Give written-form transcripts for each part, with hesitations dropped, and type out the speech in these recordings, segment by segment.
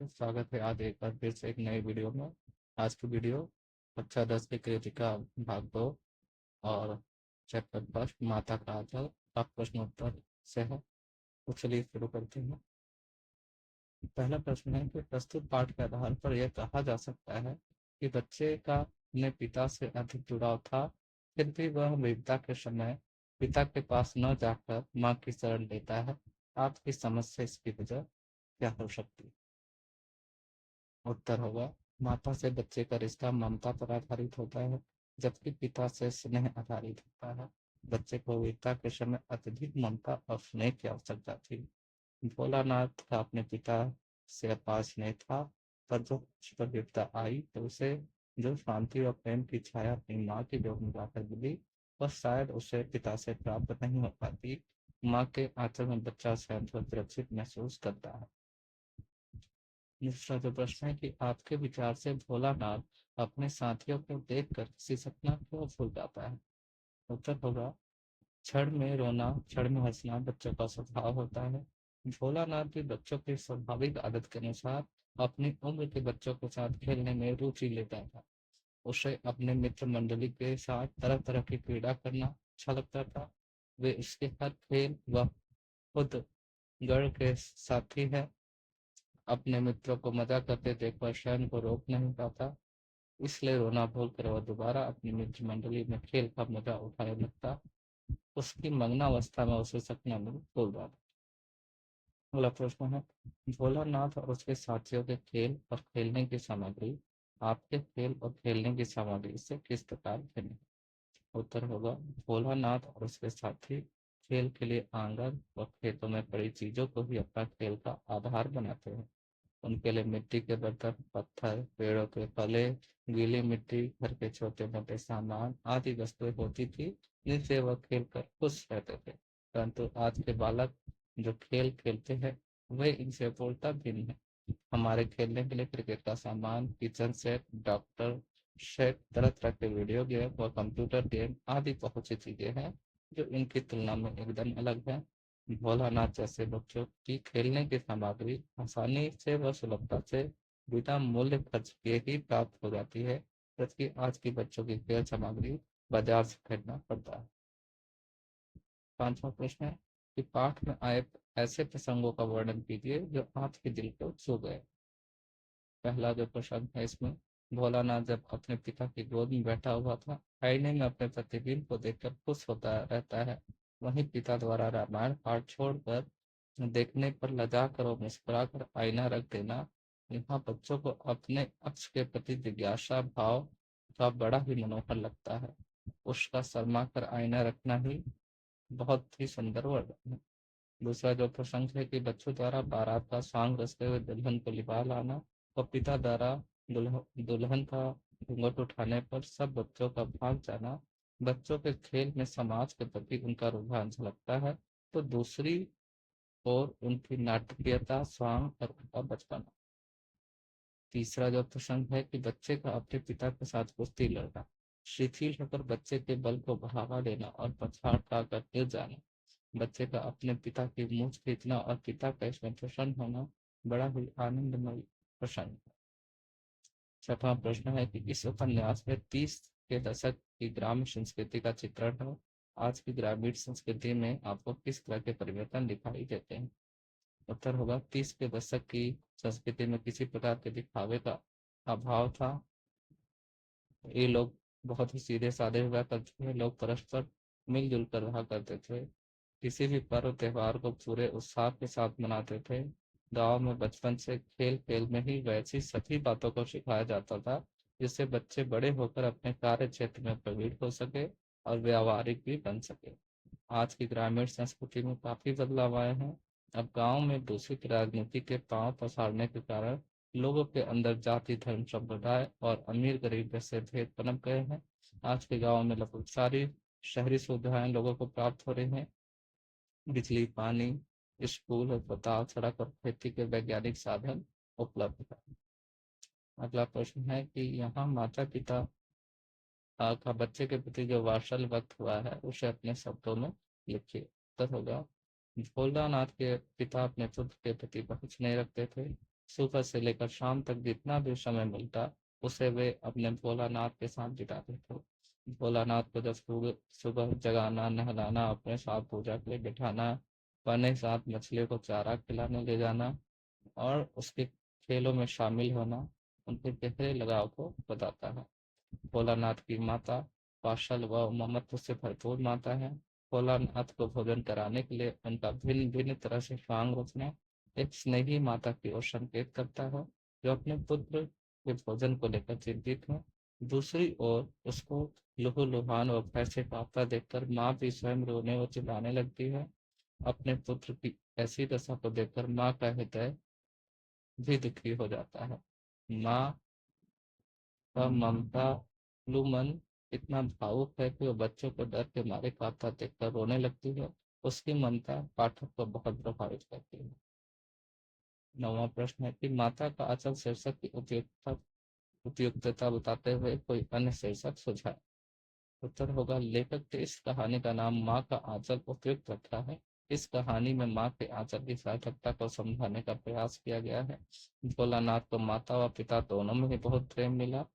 स्वागत है आज एक बार फिर से एक नई वीडियो में। आज की वीडियो कक्षा 10 की कृतिका भाग 2 और चैप्टर फर्स्ट माता का आदर आप प्रश्नोत्तर से है। तो चलिए शुरू करते हैं। पहला प्रश्न है कि प्रस्तुत पाठ के आधार पर यह कहा जा सकता है कि बच्चे का अपने पिता से अधिक जुड़ाव था, फिर भी वह विपदा के समय पिता के पास न जाकर माँ की शरण लेता है। आपकी समझ से इसकी वजह क्या हो सकती है? उत्तर होगा, माता से बच्चे का रिश्ता ममता पर आधारित होता है, जबकि पिता से स्नेह आधारित होता है। बच्चे को वीरता के समय अत्यधिक ममता और स्नेह की आवश्यकता थी। भोलानाथ का अपने पिता से अपार स्नेह था, पर जो उस पर विपदा आई तो उसे जो शांति और प्रेम की छाया अपनी माँ की गोद में लाकर मिली, वह शायद उसे पिता से प्राप्त नहीं हो पाती। माँ के आंचल में बच्चा स्वयं को सुरक्षित महसूस करता है। दूसरा जो प्रश्न है कि आपके विचार से भोलानाथ अपने साथियों को देखकर किसी सपना क्यों भूल जाता है? उत्तर होगा, क्षण में रोना क्षण में हंसना बच्चों का स्वभाव होता है। भोलानाथ भी बच्चों की स्वाभाविक आदत के अनुसार अपनी उम्र के बच्चों के साथ खेलने में रुचि लेता था। उसे अपने मित्र मंडली के साथ तरह तरह की क्रीड़ा करना अच्छा लगता था। वे इसके हर खेल व खुद गढ़ के साथी है। अपने मित्रों को मजा करते देख वह स्वयं को रोक नहीं पाता, इसलिए रोना भूलकर वह दोबारा अपनी मित्र मंडली में खेल का मजा उठाने लगता। उसकी मग्नावस्था में उसे सपना में भूल जाता। अगला प्रश्न है, भोलानाथ और उसके साथियों के खेल और खेलने की सामग्री आपके खेल और खेलने की सामग्री से किस प्रकार भिन्न है? उत्तर होगा, भोलानाथ और उसके साथी खेल के लिए आंगन और खेतों में पड़ी चीजों को ही अपना खेल का आधार बनाते हैं। उनके लिए मिट्टी के बर्तन, पत्थर, पेड़ों के फले, गीली मिट्टी, घर के छोटे मोटे सामान आदि वस्तुएं होती थी जिनसे वह खेल कर खुश रहते थे। परंतु आज के बालक जो खेल खेलते हैं वे इनसे पूर्णतः भिन्न है। हमारे खेलने के लिए क्रिकेट का सामान, किचन सेट, डॉक्टर सेट, तरह तरह के वीडियो गेम और कंप्यूटर गेम आदि बहुत सी चीजें हैं जो इनकी तुलना में एकदम अलग है। भोलानाथ जैसे बच्चों की खेलने की सामग्री आसानी से व सुलभता से बिना मूल्य खर्च किए ही प्राप्त हो जाती है, जबकि आज के बच्चों की खेल सामग्री बाजार से खरीदना पड़ता है। पांचवा प्रश्न है कि पाठ में आए ऐसे प्रसंगों का वर्णन कीजिए जो आपके दिल को छू गए। पहला जो प्रसंग है इसमें, भोलानाथ जब अपने पिता की गोद में बैठा हुआ था, आईने में अपने प्रतिबिंब को देखकर खुश होता रहता है। वहीं पिता द्वारा रामायण पाठ छोड़कर देखने पर लजा कर और मुस्कुरा कर आईना रख देना, यहाँ बच्चों को अपने अक्ष के प्रति जिज्ञासा भाव का बड़ा ही मनोहर लगता है। उसका शर्मा कर आईना रखना ही बहुत ही सुंदर वर्णन है। दूसरा जो प्रसंग है कि बच्चों द्वारा बारात का सांग रचते हुए दुल्हन को लिबा लाना और पिता द्वारा दुल्हन का घूंघट उठाने पर सब बच्चों का भाग जाना, बच्चों के खेल में समाज के प्रति उनका रुझान झलकता है। तो दूसरी ओर उनकी नाटकीयता, स्वांग और उनका बचपना। तीसरा जो प्रसंग है कि बच्चे का अपने पिता के साथ कुश्ती लड़ना, शिथिल होकर बच्चे के बल को बढ़ावा देना और पछाड़ कर गिर जाना, बच्चे का अपने पिता की मूंछ खींचना और पिता का इसमें प्रसन्न होना बड़ा ही आनंदमय प्रसंग है। छठवां प्रश्न है कि इस उपन्यास में 30 के दशक की ग्रामीण संस्कृति का चित्रण है। आज की ग्रामीण संस्कृति में आपको किस तरह के परिवर्तन दिखाई देते हैं? उत्तर होगा, 30 के दशक की संस्कृति में किसी प्रकार के दिखावे का अभाव था। ये लोग बहुत ही सीधे साधे हुआ करते थे, लोग परस्पर मिलजुल कर रहा करते थे, किसी भी पर्व त्योहार को पूरे उत्साह के साथ मनाते थे। गांव में बचपन से खेल खेल में ही वैसी सभी बातों को सिखाया जाता था जिससे बच्चे बड़े होकर अपने कार्य क्षेत्र में प्रवीण हो सके और व्यावहारिक भी बन सके। आज की ग्रामीण संस्कृति में काफी बदलाव आए हैं। अब गांव में दूषित राजनीति के पांव पसारने के कारण लोगों के अंदर जाति, धर्म, संप्रदाय और अमीर गरीब जैसे भेद पनप गए हैं। आज के गांव में लगभग सारी शहरी सुविधाएं लोगों को प्राप्त हो रही हैं। बिजली, पानी, स्कूल, अस्पताल, सड़क और खेती के वैज्ञानिक साधन उपलब्ध है। अगला प्रश्न है कि यहाँ माता पिता का बच्चे के प्रति जो वात्सल्य व्यक्त हुआ है उसे अपने शब्दों में लिखिए। उत्तर होगा, भोलानाथ के पिता अपने पुत्र के प्रति बहुत स्नेह रखते थे। सुबह से लेकर शाम तक जितना भी समय मिलता उसे वे अपने भोलानाथ के साथ बिताते थे। भोलानाथ को जब सुबह सुबह जगाना, नहलाना, अपने साथ पूजा के लिए बिठाना, अपने साथ मछली को चारा खिलाने ले जाना और उसके खेलों में शामिल होना उनके गहरे लगाव को बताता है। भोलानाथ की माता कौशल व ममत्व से भरपूर माता है। भोलानाथ को भोजन कराने के लिए उनका भिन्न भिन्न तरह से स्वांग रचना एक स्नेही माता की ओर संकेत करता है, जो अपने पुत्र के भोजन को लेकर चिंतित है। दूसरी ओर उसको लहूलुहान व भय से कांपता देखकर माँ भी स्वयं रोने व चिल्लाने लगती है। अपने पुत्र की ऐसी दशा को देखकर माँ का हृदय भी दुखी हो जाता है। माँ का ममता लुमन इतना भावुक है कि वो बच्चों को डर के मारे कांपता देखकर रोने लगती है। उसकी ममता पाठक को बहुत प्रभावित करती है। 9वां प्रश्न है कि माता का आंचल शीर्षक की उपयुक्तता बताते हुए कोई अन्य शीर्षक सुझाए। उत्तर होगा, लेखक ने इस कहानी का नाम माँ का आंचल उपयुक्त रखा है। इस कहानी में माँ के आंचल की सार्थकता को समझाने का प्रयास किया गया है। भोलानाथ को माता व पिता दोनों में ही बहुत प्रेम मिला।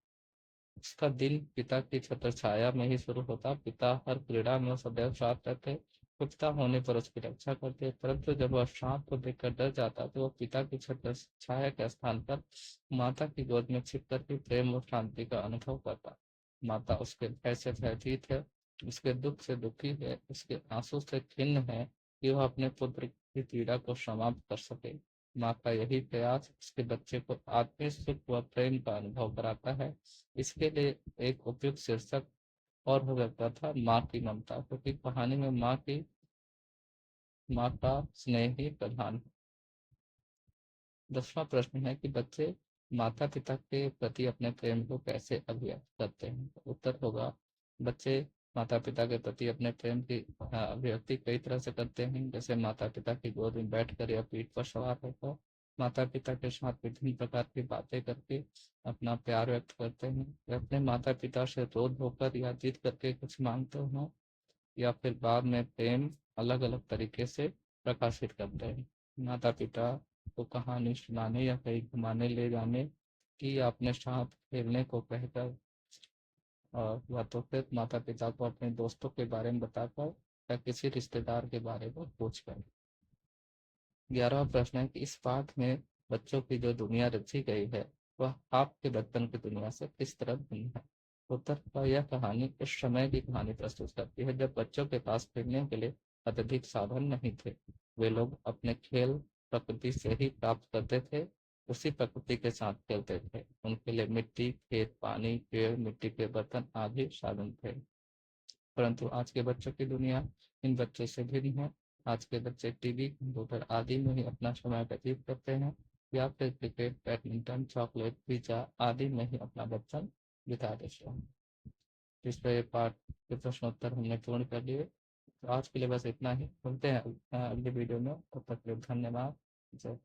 उसका दिन पिता की छत्रछाया में ही शुरू होता। पिता हर क्रीड़ा में सदैव साथ रहते। पिता होने पर उसकी रक्षा करते, परंतु जब वह सांप को देखकर डर जाता तो वह पिता की छत्रछाया के स्थान पर माता की गोद में छिप कर के प्रेम और शांति का अनुभव करता। माता उसके भय से भयभीत है, उसके दुख से दुखी है, उसके आंसू से खिन्न है कि वह अपने पुत्र की पीड़ा को समाप्त कर सके। माँ का यही प्रयास उसके बच्चे को आत्मिक सुख व प्रेम का अनुभव कराता है। इसके लिए एक उपयुक्त शीर्षक और हो सकता था माँ की ममता, क्योंकि कहानी में माँ का स्नेह ही प्रधान है। 10वां प्रश्न है कि बच्चे माता पिता के प्रति अपने प्रेम को कैसे अभिव्यक्त करते हैं। उत्तर होगा, बच्चे माता पिता के प्रति अपने प्रेम की अभिव्यक्ति कई तरह से करते हैं, जैसे माता पिता की गोद में बैठकर या पीठ पर सवार होकर माता पिता के साथ विभिन्न प्रकार की बातें करके अपना प्यार व्यक्त करते हैं। वे अपने माता पिता से रो धोकर या जिद करके कुछ मांगते हो या फिर बाद में प्रेम अलग अलग तरीके से प्रकाशित करते हैं। माता पिता को कहानी सुनाने या कहीं घुमाने ले जाने की या अपने साथ खेलने को कहकर या तो फिर माता पिता को अपने दोस्तों के बारे में बताकर या किसी रिश्तेदार के बारे में पूछकर। 11वां प्रश्न है कि इस पाठ में बच्चों की जो दुनिया रची गई है वह आपके बचपन की दुनिया से किस तरह भिन्न है। उत्तर का, यह कहानी उस समय की कहानी प्रस्तुत करती है जब बच्चों के पास खेलने के लिए अत्यधिक साधन नहीं थे। वे लोग अपने खेल प्रकृति से ही प्राप्त करते थे, उसी प्रकृति के साथ खेलते थे। उनके लिए मिट्टी, खेत, पानी, पेड़, मिट्टी के बर्तन आदि साधन थे। परंतु आज के बच्चों की दुनिया इन बच्चों से भिन्न है। आज के बच्चे टीवी, कंप्यूटर आदि में ही अपना समय व्यतीत करते हैं या फिर क्रिकेट, बैडमिंटन, चॉकलेट, पिज्जा आदि में ही अपना बचपन बिता देते हैं। इस पर पाठ के प्रश्नोत्तर हमने पूर्ण कर लिए। तो आज के लिए बस इतना ही, मिलते हैं अगले वीडियो में। तब तक के लिए धन्यवाद। जय